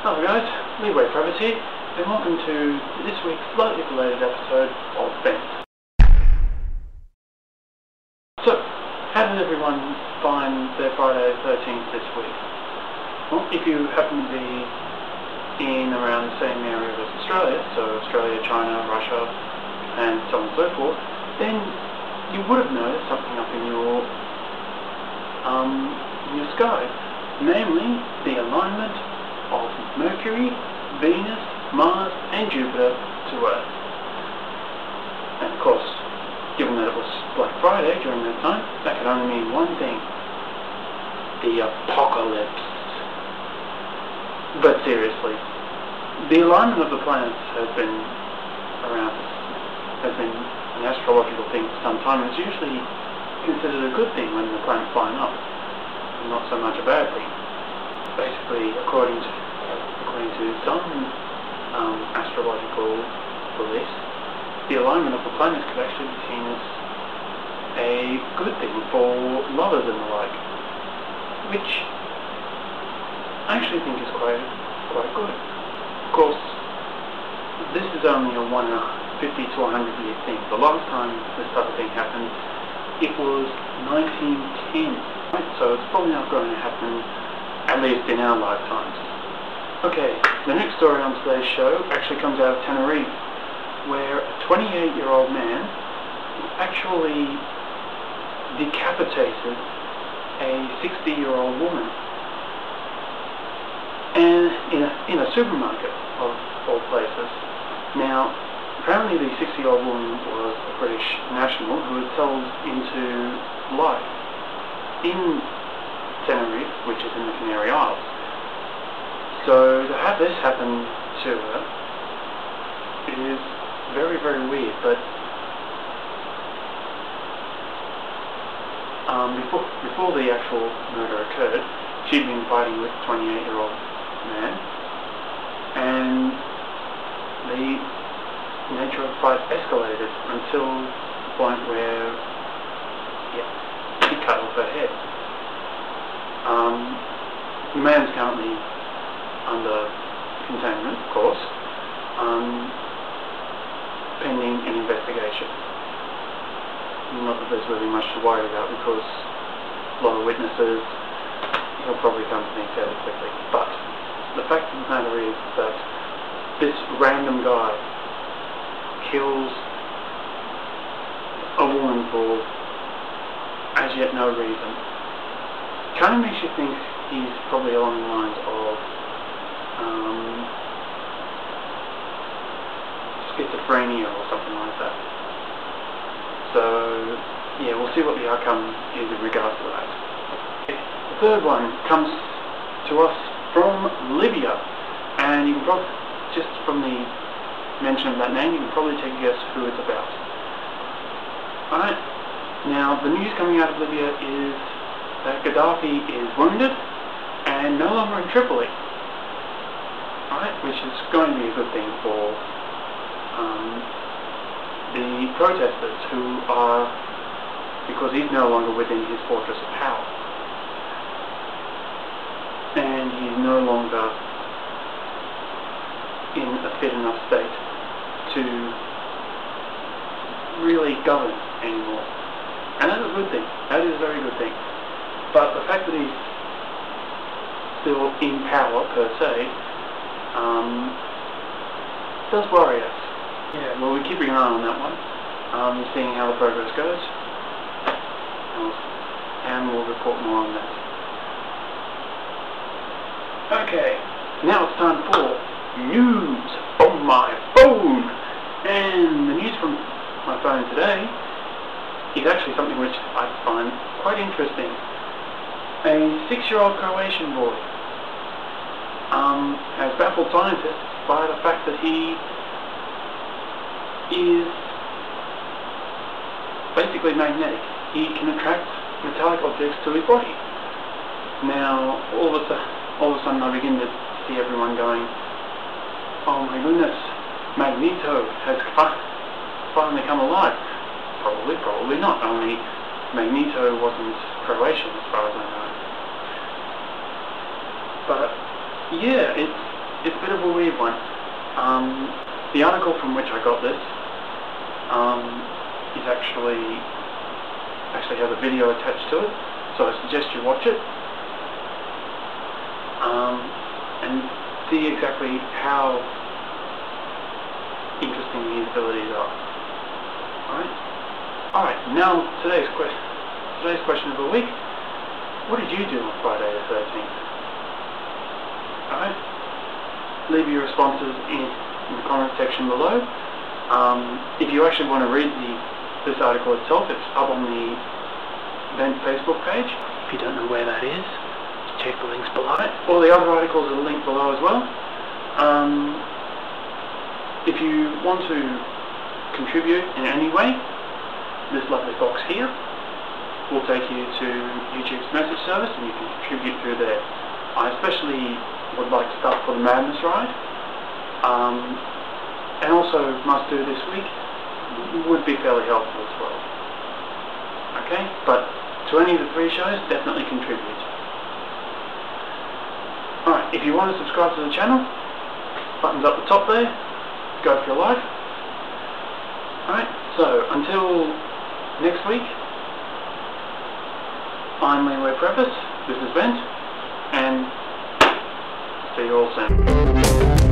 Hello guys, Leeway Travis here, and welcome to this week's slightly belated episode of Bent. So, how did everyone find their Friday the 13th this week? Well, if you happen to be in around the same area as Australia, so Australia, China, Russia, and so on and so forth, then you would have noticed something up in your sky, namely the alignment of Mercury, Venus, Mars and Jupiter to Earth. And of course, given that it was Black Friday during that time, that could only mean one thing: the apocalypse. But seriously, the alignment of the planets has been around us, has been an astrological thing for some time. It's usually considered a good thing when the planets line up, and not so much a bad thing. Basically, according to some astrological beliefs, the alignment of the planets could actually be seen as a good thing for lovers and the like, which I actually think is quite good. Of course, this is only a 50 to 100 year thing. The last time this type of thing happened, it was 1910, right? So it's probably not going to happen, at least in our lifetimes. Okay, the next story on today's show actually comes out of Tenerife, where a 28-year-old man actually decapitated a 60-year-old woman, and in a supermarket of all places. Now, apparently the 60-year-old woman was a British national who was sold into life in Tenerife, which is in the Canary Isles. So to have this happen to her is very, very weird. But before the actual murder occurred, she'd been fighting with a 28-year-old man, and the nature of the fight escalated until the point where, he cut off her head. The man's currently under containment, of course, pending an investigation. Not that there's really much to worry about, because a lot of witnesses, he'll probably come to me fairly quickly. But the fact of the matter is that this random guy kills a woman for as yet no reason. Kind of makes you think he's probably along the lines of schizophrenia or something like that. So yeah, we'll see what the outcome is in regards to that. The third one comes to us from Libya, and you can probably, just from the mention of that name, you can probably take a guess who it's about. Alright, now the news coming out of Libya is that Gaddafi is wounded and no longer in Tripoli. Alright, which is going to be a good thing for the protesters who are, because he's no longer within his fortress of power, and he's no longer in a fit enough state to really govern anymore. And that's a good thing. That is a very good thing. But the fact that he's still in power, per se, does worry us. Yeah, well, we're keeping an eye on that one, seeing how the progress goes, and we'll report more on that. Okay, now it's time for news from my phone, and the news from my phone today is actually something which I find quite interesting. A 6-year-old Croatian boy has baffled scientists by the fact that he is basically magnetic. He can attract metallic objects to his body. Now, all of a sudden I begin to see everyone going, oh my goodness, Magneto has finally come alive. Probably not. Only Magneto wasn't Croatian, as far as I know. But yeah, it's a bit of a weird one. The article from which I got this is actually has a video attached to it, so I suggest you watch it and see exactly how interesting these abilities are. Alright, now today's question of the week. What did you do on Friday the 13th? Alright, leave your responses in the comment section below. If you actually want to read this article itself, it's up on the event Facebook page. If you don't know where that is, check the links below. All the other articles are linked below as well. If you want to contribute in any way, this lovely box here will take you to YouTube's message service and you can contribute through there. I especially would like stuff for the Madness ride, and also Must Do this week would be fairly helpful as well. Okay, but to any of the 3 shows, definitely contribute. Alright, if you want to subscribe to the channel, buttons up the top there, go for your life. Alright, so until next week, I'm Leeway Preface, this is Bent, and see you all soon.